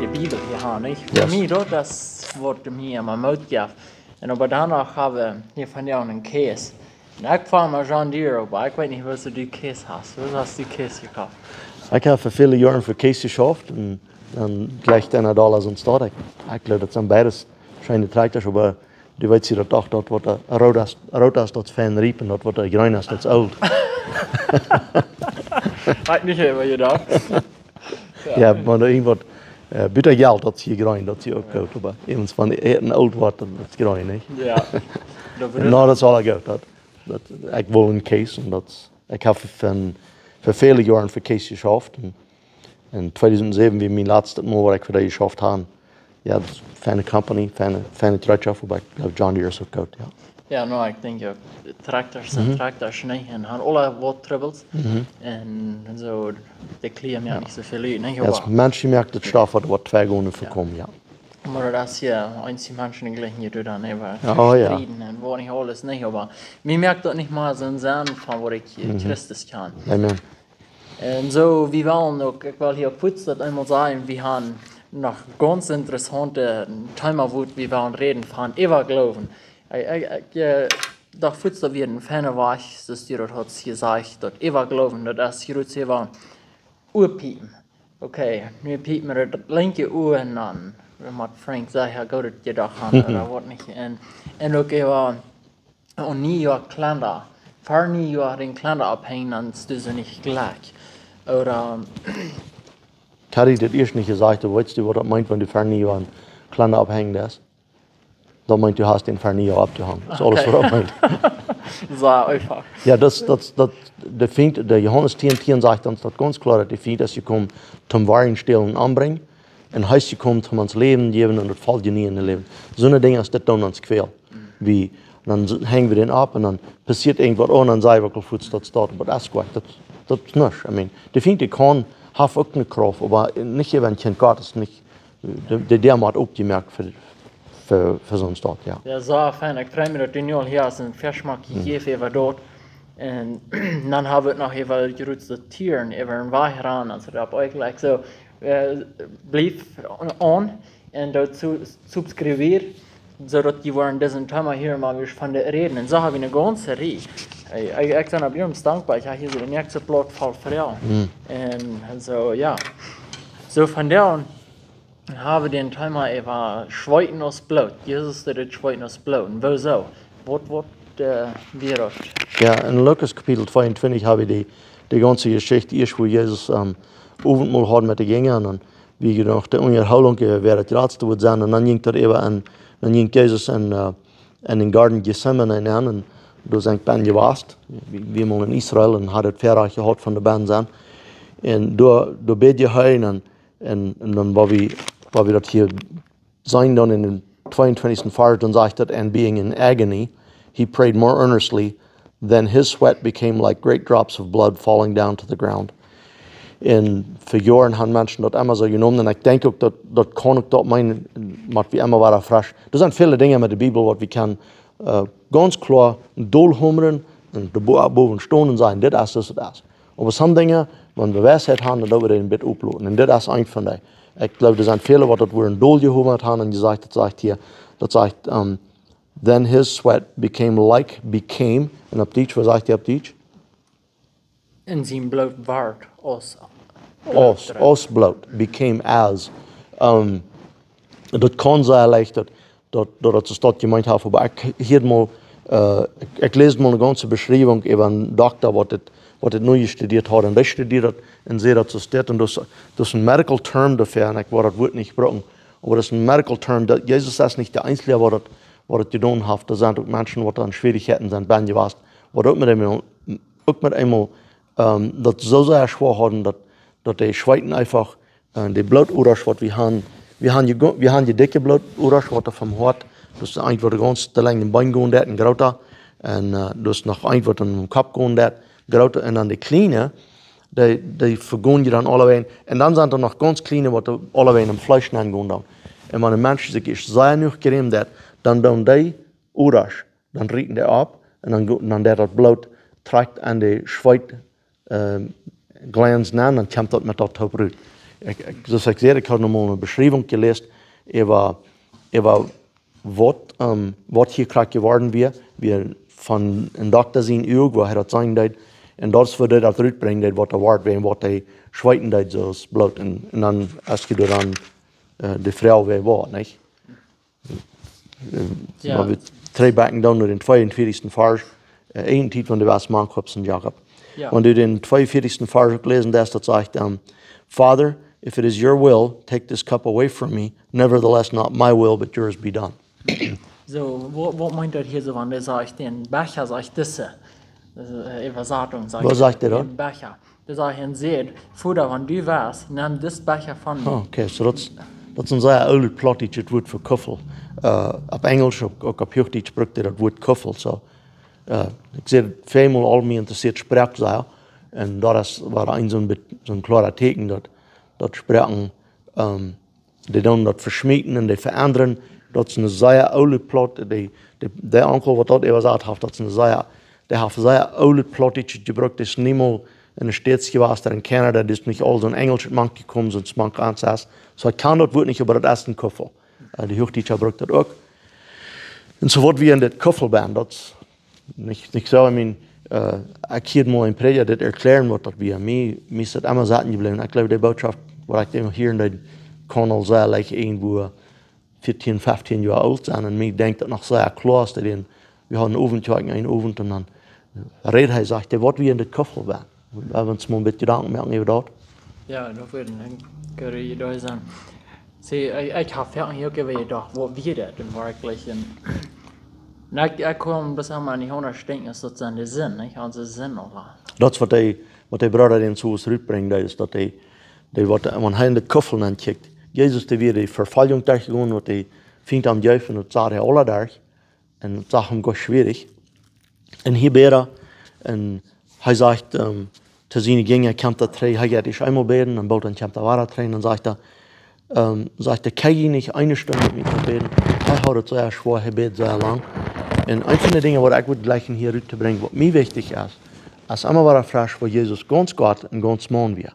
die Bibel hier haben, nicht? Yes. Für mich, das wurde mir immer mitgegeben. Und aber danach habe ich hier von dir einen Käse. Und ich fahre mal John Deere, aber ich weiß nicht, was du Käse hast. Was hast du Käse gekauft? Ich habe für viele Jahre für Käse geschafft und dann gleich $1 so ein Stad. Ich glaube, das sind beides schöne Traktoren, aber du weißt ja doch, dort wird rot ist, das fein riep und dort wird grün ist, das alt. Hat nicht immer gedacht. Ja, maar er irgendwas, bitter Geld, dat zie je grijn, dat zie je ook goed. Maar iemand van een oud wordt, dat is grijn, niet? Ja. Nou, dat is al goed. Ik wil een case, en ik heb voor vele jaren voor case geschafft. In 2007 wie mijn laatste Mal, waar ik voor die geschafft heb. Ja, dat is een fijne company, fijne truck, maar ik geloof John Deere is ook goed, ja. Ja, nou, ik denk ook, tractors zijn tractors, nee, en gaan alle wat troubles. En zo, die kleren ja niet zoveel uit, nee, Als mensen merken dat straf wat twee gonden voorkomen, ja. Maar dat is ja, eens die mensen gleich hier doen dan even strijden en wo nicht alles, nee, aber mir merkt dat nicht mal so ein Sinn von wo ich Christus kann. Amen. Und so, wir wollen auch, ich will hier kurz das einmal sagen, wir haben noch ganz interessante Themen, wo wir wollen reden von Evaglauben. Da kurz da wir ein Fan war, dass die dort hat gesagt, dass Evaglauben, das ist hier zu war Urpiepen. Okay, nu piepen wir das linke Uhr an. Wat Frank zei, hij gaat het je dag aan, dat wordt niet. En ook even, en niet je klander, voor niet je den klander abhängen, dan is het niet gelijk. Oder, Kari dat eerst niet gezegd, weißt du, wat dat meint, wenn du voor niet je een klander abhängen is? Dan meint du hast den voor niet je abgehangen. Dat is alles wat dat meint. so einfach. Ja, de Johannes 10:10 sagt uns dat ganz klar, dat de fint als je komt zum Waren stelen aanbrengen. En huis je komt om ons leven geven en dat valt je niet in het leven. Zo'n ding als dit dan ons kweel. Dan hangen we den op en dan passiert irgendwas en dan zei we voets dat staat. Maar dat is goed, dat is niks. I mean, de vriend die kan, heeft ook een kracht, maar niet even een kind Gottes, niet. Der maakt ook die merk voor zo'n stad, ja. Ja, zo fijn. Ik vreemd me dat die nu al hier als een versmak gegeven even dort. En dan hebben we het nog even geroetste tieren, even een wagen aan, als dat eigenlijk zo. Blijf aan en dat subscribeer, zodat je voor deze thema hier maar weer van de reden. En zo hebben we een ganze serie. Ik ben op jullie dankbaar. Ik heb hier zo de nächste plot voor jou. En zo, ja. Zo van daar hebben we den thema even schweiten als bloot. Jezus dat het schweiten als bloot. En wieso? Wat weer dat? Ja, in Lukas kapitel 22 hebben we die ganze Geschichte eerst, wo Jezus Avondmahl hadden met de gingen en dan wie gedacht, de onderhouding weer het laatste wordt zijn en dan ging er even en dan ging Jezus in den Garten Gethsemane aan en daar zijn ben gewaast. Wie mal in Israël en had het verrag gehad van de ben zijn. En daar bed je heen en dan waar we dat hier zijn dan in de 22e vers, dan zegt dat and being in agony, he prayed more earnestly, then his sweat became like great drops of blood falling down to the ground. En voor jaren hebben mensen dat immer zo genomen. En ik denk ook dat kan ik dat mijn, wat we immer waren fresh. Er zijn vele dingen met de Bijbel wat we kan ganz klar doorhomeren en boven staan en zeggen, dit is, dit is. Maar sommige dingen, wanneer we wijsheid hebben, dan we dat een beetje oplopen. En dit is een van die. Ik geloof, er zijn vele wat dat we een doel gehomerd hebben en dat zegt hier, dat zegt, then his sweat became, en op Deutsch, wat zegt hij op Deutsch? En zijn bloot waard Os bloot, became as. Dat kan zijn leicht dat het een stad gemeend heeft, maar ik lees mal een ganze beschrijving over een dokter wat het nu gestudeerd had. En die studeert het en zei dat zo staat. En dat is een medical term dafür, en ik wil dat woord niet gebruiken. Maar dat is een medical term, dat Jezus is niet de enige wat het gedaan heeft. Er zijn ook mensen wat aan Schwierigkeiten zijn ben geweest. Wat ook met eenmaal dat zo sehr schwer hadden dat die Schweiten einfach die Blutouders wat we haben die dicke Blutouders wat er vom Hort, dus eigenlijk wat ganz te lang in Bein gaan dat en groter en dus nog eigenlijk wat in de kop gaan dat groter en dan die kleine die vergaan je dan allebei en dan zijn er nog ganz kleine wat allebei in het Fleisch gaan dan. En wanneer mensen zich is sehr genoeg gereemd dat, dan doen die Ouders, dan rieten die op en dan dat bloed trekt aan de Schweit glans na, dan komt dat met dat top uit. zoals ik zei, ik had nog een beschrijving gelezen over wat hier krijg geworden weer van een dokter zien ook, waar hij dat zijn deed. En dat is wat hij dat uitbrengt, deed, wat er wordt en wat hij schweeten deed, zoals bloot. En dan, als je dan de vrouw weer wordt, niet? Maar we trekken dan naar de 42e vers, een tijd van de was man van Jacob. Und du den 42. Vers gelesen hast, das sagt, Father, if it is your will, take this cup away from me. Nevertheless, not my will, but yours be done. So, was meint er hier so, wenn der sagt, den Becher sagt diese? Übersetzung sagt was sagt er da? Den Becher. Der sagt, er seht, Vater, wenn du wärst, nimm das Becher von mir. Okay, so das ist ein sehr altes plattisches Wort für Kuffel. Auf Englisch, auch auf Hochdeutsch, braucht er das Wort Kuffel. So. Ik zie veelmaal al meer interessiert spreken zijn. En dat was zo'n klarer teken dat spreken, die dan dat versmeten en die veranderen. Dat is een zeer oude plot. De onkel wat dat even zei, dat is een zeer oude plot die je gebruikt. Dat is niet meer in de States geweest, in Canada. Dat is niet al zo'n Engels mank gekomen, zo'n mank aanzet. So ik kan dat woord niet over het eerste kuffel. De Hochdeutsch gebruikt dat ook. En zo wordt wie in dit kuffel ben, dat nicht so, ich meine, ich hier mal in Prediger das erklären, was das wie. Mir ist das immer satten geblieben. Ich glaube, die Botschaft, was ich immer hier in der Kanal sehr leicht irgendwo 14, 15 Jahre alt sein. Und mir denkt das noch sehr klar, dass wir haben einen Ofen, einen Ofen, und dann redet er, sagt er, was wir in der Kuffel werden. Wir haben uns mal ein bisschen Gedanken machen über das. Ja, das würde ich da sein. Sie, ich habe hier gedacht, wo wir das denn wirklich ich komme bis einmal nicht unterstehen, ist das der Sinn, nicht? Also Sinn oder? Das ist, was die Brüder den zu uns rüberbringen, ist, dass die was man in die Kuffel ankickt. Jesus, der wird die Verfallung durchgegangen, und die fängt am Jäufen und sagt er alle durch. Und das ist ihm ganz schwierig. Und hier beten, und er sagt, zu seinen Gängen kommt er drei, er geht nicht einmal beten, und bald dann kommt er weiter drei, und sagt er, kann ich nicht eine Stunde mit mir beten? Er hat es sehr schwer, er betet sehr lang. Und eine von den Dingen, die ich gleich hier rüberbringen, was mir wichtig ist, als immer war er frisch, wo Jesus ganz Gott und ganz Mann war.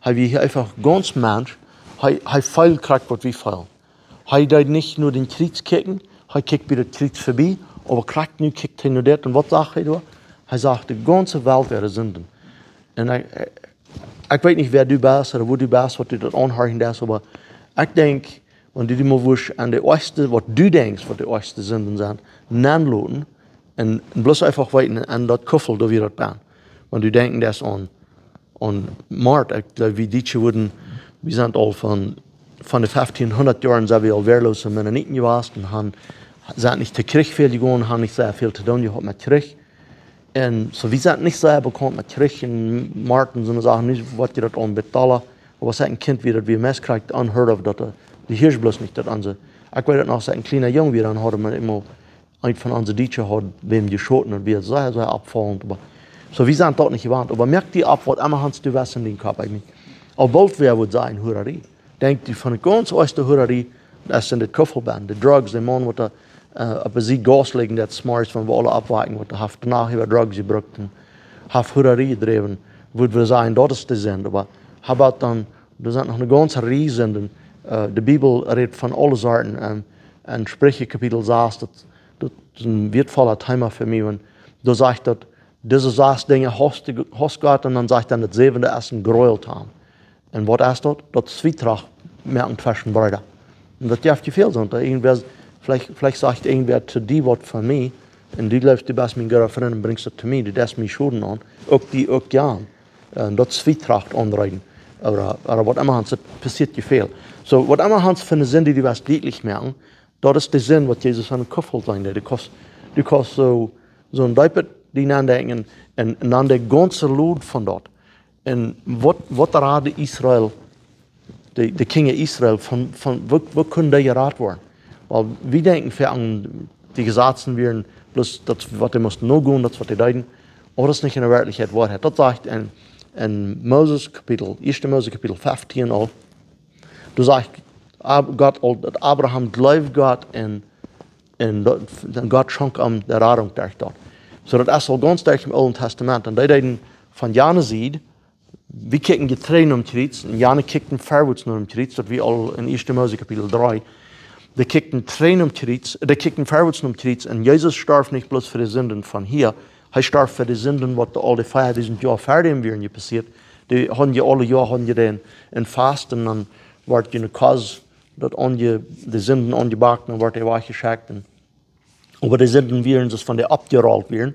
Er war hier einfach ganz Mensch, er viel kriegt, was wir feilen. Er darf nicht nur den Krieg kicken, er kickt wieder den Krieg vorbei, aber kriegt nur, kickt er nur das. Und was sagt er da? Er sagt, die ganze Welt wäre Sünden. Und ich weiß nicht, wer du bist oder wo du bist, was du dort anhören hast, aber ich denke, wenn du dir mal wurscht an die erste, was du denkst, was die erste Sünden sind, nanloten und bloß einfach weiten an das Kuffel, da wir das bauen. Wenn du denkst, das an Mord, ich glaube, wie Deutsche wurden, wir sind all von den 1500 Jahren, sind wir all wehrlose Mennoniten gewesen und sind nicht zu Krieg viel gegangen, haben nicht sehr viel zu tun gehabt mit Krieg. Und so, wir sind nicht sehr bekannt mit Krieg und Mord und so Sachen, nicht, was die das anbezahlen. Aber was ein Kind wieder, wie Mess kriegt, unheard of, dass die Hirsch bloß nicht das anse. Ich weiß noch, dass ein kleiner Junge wieder dann hatte, man immer ein von unseren Deutschen hat, wem geschoten und wir sehr, sehr abfallend. Aber so, wir sind dort nicht gewarnt. Aber merkt die ab, was immer hast du was in den Kopf eigentlich. Aber bald wer wird sein, Hurerei. Denkt die von der ganz ersten Hurerei, das sind die Kuffelband, die Drugs, die Mann, die auf sie Gas legen, das Smart von wo alle abweichen, die haben danach über Drugs gebrückt und haben Hurerei gedreven, würde wir sagen, das ist der Sinn. Aber aber dann, da sind noch eine ganze Reihe Sünden. Die Bibel redet von allen Sorten. Und Sprüche Kapitel 6, das ist ein wertvoller Thema für mich. Und da sagt er, diese 6 Dinge hast Gott, und dann sagt er, das 7. ist ein Gräuel haben. Und was ist das? Das ist Zwietracht merken zwischen Brüdern. Und das darf nicht viel sein. Vielleicht sagt irgendwer zu dir was von mir, und du glaubst, du bist mein guter Freund und bringst das zu mir, du darfst mich Schulden an, auch die auch gern. Das ist Zwietracht anreiten. Oder was immer hans, das passiert je viel. So, was immer hans für eine Sinn, die was deutlich merken, das ist der Sinn, was Jesus an der Kuffel sein wird. Du kannst so ein Deipet, die nachdenken, und dann der ganze Load von dort. Und was gerade Israel, die Kinder Israel, wo können die geraten werden? Weil wir denken, für die Gesetzen wären, bloß das, was die mussten nur tun, das, was die deuten, aber das ist nicht in der Wirklichkeit Wahrheit. Das sagt in Moses Kapitel, 1. Mose Kapitel 15 auch, du sagst, Gott, Abraham glaubt Gott und Gott schenkt ihm die Rettung durch dort. So das ist auch ganz durch im Alten Testament. Und die von Jana sieht, wir kicken Getreide um Triets, und Jane kicken Verwurz nur um Triets, das wir all in 1. Mose Kapitel 3. Die kicken Tränen um Triets, die kicken Verwurz um Triets, und Jesus starb nicht bloß für die Sünden von hier, er starb für die Sünden, was all die 5000 Jahre fertig wären hier passiert. Die haben ja alle Jahre haben ja den in Fasten, dann wird ja eine Kause, dass die Sünden angebacken, dann wird er weggeschickt. Aber die Sünden wären, das von der abgerollt wären.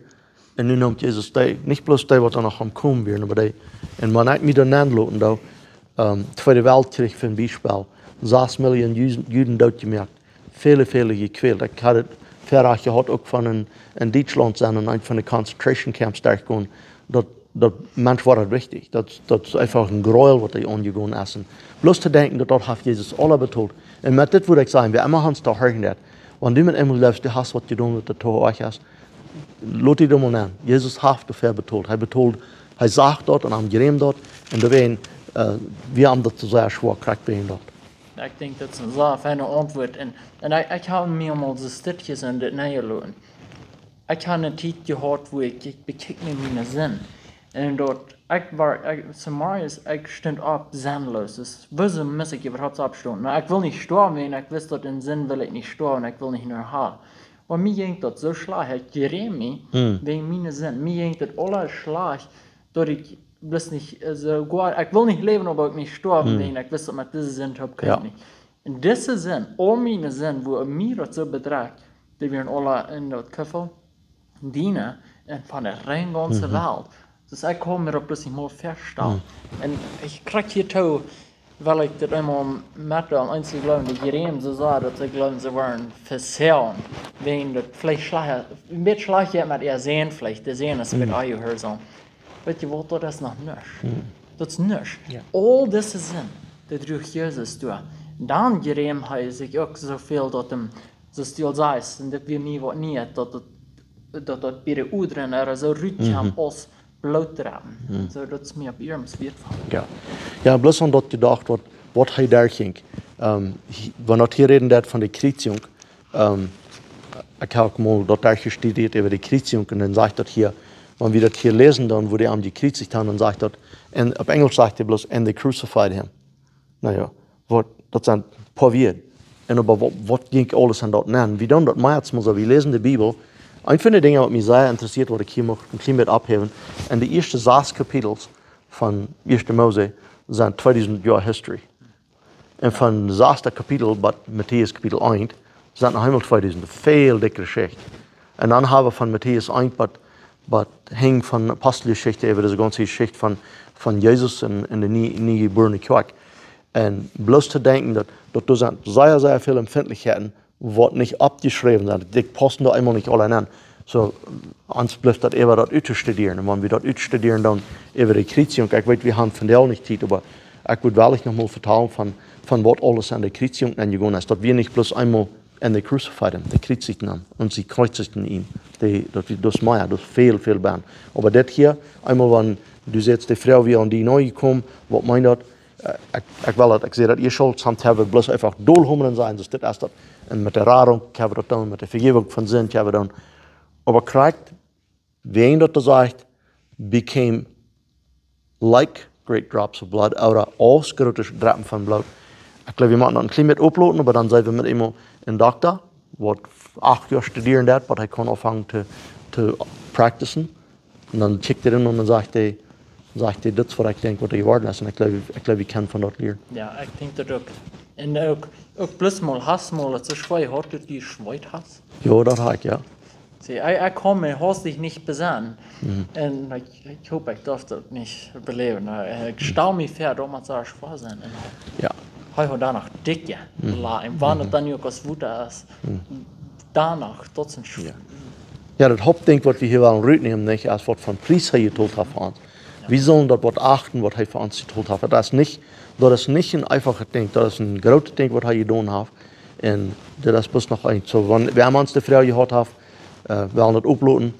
Und nun nimmt Jesus die, nicht bloß die, was dann noch am Kommen wären, aber die, und man hat mir dann anlassen, da, Zweite Weltkrieg für ein Beispiel, 6 Millionen Juden dort gemerkt, viele gequält. Ich hatte Verrat gehabt, auch von in Deutschland sein und von den Concentration Camps durchgehen. Dat Mensch war das wichtig. Dat ist einfach ein Gräuel, was die angegangen essen. Bloß zu denken, dass das hat Jesus alle betont. Und mit das würde ich sagen, wir immer haben es da hören. Wenn du mit einmal lebst, du hast was getan, was du tun hast, lass dich mal an. Jesus hat dafür betont. Er sagt dort und haben geredet dort. Und deswegen, wir haben das sehr schwer gekriegt bei ihm dort. Ik denk dat is een zeer fijne antwoord. En ik heb meermaals de stukjes in dit neerlopen. Ik heb een tijd gehad waar ik bekijk met mijn zin. En dat ik stond op zinloos. Dus waarom mis ik überhaupt opstaan? Nou, ik wil niet sterven, ik wist dat in zin wil ik niet sterven, ik wil niet naar haar. Maar mij ging dat zo slecht, ik gereed me, wegen mijn zin. Mij ging dat alle slecht, dat ik wist niet zo goed, ik wil niet leven, aber ik niet sterven, wegen ik wist dat met deze zin heb ik niet. In deze zin, al mijn zin, waar mij dat zo bedraagt, die werden alle in dat kuffel dienen en van de rein ganze wereld. Dus ik kom mir op plötzlich mal verstellen. En ik krijg hier toe, weil ik dat eenmaal met de einzige geloven, die Jerem zo zei, dat ze geloven ze waren verzeilen. Wegen dat vielleicht een beetje slecht met ihr Sehen vielleicht, de Sehen is met eigen hören. Weet je wat, dat is nog niks. Dat is niks. Al deze zin, dat durch Jezus door. Dan Jerem hij zich ook zoveel dat hem, zo stil zei, en dat we mij wat niet, dat bij de ouderen er zo ruitje als BLOOT raten. So, dat is mir op ihrem Spiel van. Ja, bloß an dat gedacht, wat hij daar ging. Wenn dat hier reden dat van de Kriegsjung, ik heb ook mal dat daar gestudeerd over de Kriegsjung en dan sagt dat hier, wenn wir das hier lesen, dann wo die am gekreuzigt haben, dann sagt dat, en op Englisch sagt er bloß, and they crucified him. Naja, dat zijn paar Woorden. En aber wat ging alles an dat nennen? Wie dan dat meist mal so, wir lesen die Bibel. Een van de dingen wat mij zeer interesseert, wat ik hier nog een klein beetje opheffen, en de eerste 6 kapitels van 1. Mose zijn 2000 jaar history. En van het 6e kapitel, bij Matthäus kapitel 1, zijn nog helemaal 2000, veel dikkere schicht. En dan hebben we van Matthäus 1, wat hing van apostelgeschichte over deze ganze geschichte van Jezus en de nieuwgeborene kerk. En bloos te denken dat er zijn zeer veel empfindelijkheden wat niet abgeschreven zijn. Die passen da eenmaal niet alle aan. So, ons blijft dat even dat uitstuderen. En wanneer we dat uitstuderen, dan over de Kriegsjung. Ik weet, we hebben vandaag niet tijd, maar ik wil wel nog mal vertellen van wat alles aan de Kriegsjung aangegaan is. Dat we niet bloß eenmaal en de crucified hem, de kreuzigten hem, en ze kreuzigten hem. Dat is meer, dat is veel baan. Maar dit hier, eenmaal wanneer du zegt, de vrouw weer aan die nooit gekomen, wat meint dat? Ik wil dat, ik zeg dat je schuld, soms hebben we bloß einfach doelhommeren zijn, dus dit is dat. En met de Radung hebben we dat dan, met de vergeving van zin hebben we dan. Aber krijgt, wie dat zegt, became like great drops of blood, oder als grote droppen van bloed. Ik geloof, we moeten dat een klein beetje oplopen, maar dan zijn we met iemand een dokter, wat 8 jaar studieren dat, wat hij kan afhangen te practicen. En dan checkt hij in en dan zegt hij, dit is wat ik denk wat hij geworden is. En ik geloof, ik kan van dat leren. Ja, ik denk dat ook. En ook plus mal has mal, dat zo schwer hart dat die schweit has. Ja, dat heb ik, ja. Zie, ik kan me haast niet bezagen. En ik hoop, ik darf dat niet beleven. Ik stel me ver, om het zo schwer zijn. Ja. Hij had danach dikke la. En wanneer het dan ook als woede is, danach tot zijn schwer. Ja, dat hoofdding wat we hier wel uitnemen, nicht, als wat van Priester hij getold heeft voor ons. Wir sollen dat wat achten, wat hij voor ons getold heeft. Dat is niet een einfache ding, dat is een groot ding wat hij gedaan heeft. En dat is best nog een. So, we hebben ons de vrouw gehad heeft, we willen het oplopen,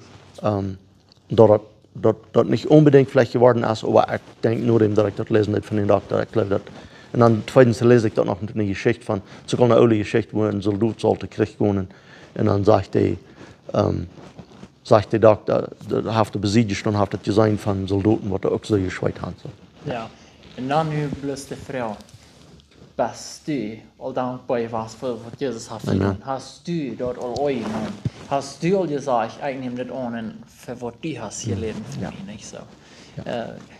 dat niet unbedingt vielleicht geworden is, maar ik denk nur dat ik dat lezen heb van een dokter. Ik geloof dat. En dan tweitens lees ik dat nog een geschichte van, sogar een oude geschichte, waar een soldaat zal te krijgen gaan. En dan zegt de dokter, dat heeft de besiegers, dan heeft het gezien van soldaten, wat ook zo geschweit had. So. Ja. En dan nu bloos de vrouw. Best du al dankbaar was voor wat Jezus heeft gedaan. Hast du dat al ooit genomen? Hast du al gezegd, ik neem dit aan en voor wat du hast geleerd voor mij, niet zo.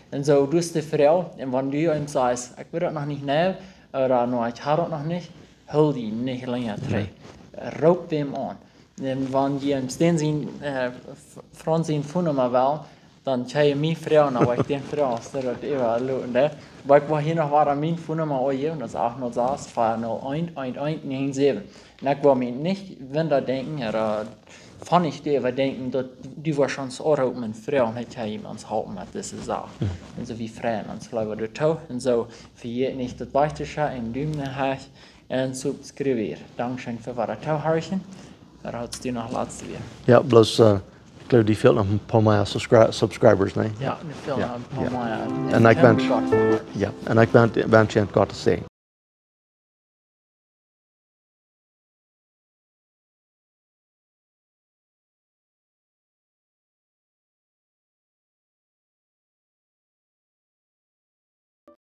En zo dus de vrouw, en wanneer du hem zegt, ik wil dat nog niet nou, oder nou, ik heb dat nog niet, hul die niet langer terug. Roep hem aan. En wanneer je hem steen zien, Frans zien voelen maar wel, dan krijg je mijn vrouw, nou ik denk vrouw, dat even lopen. Maar ik was hier nog waar aan mijn voelen maar ooit, dat is 806, 501, 1197. En ik wil me niet winter denken, van ik even denken, dat die was schon so ook mijn vrouw, en ik heb ons houden met deze zaak. En zo wie vrienden, ons blijven er toe, en zo vergeet niet dat bij te schauen, en duim naar huis, en subscribeer. Dankeschön für wat toe hartje. Daar houdt u nog laatste weer. Ja, bloos, ik geloof die veel nog een paar meer subscribers, nee? Ja, die veel nog een paar meer. En ik ben, ja, en ik ben het God te zien.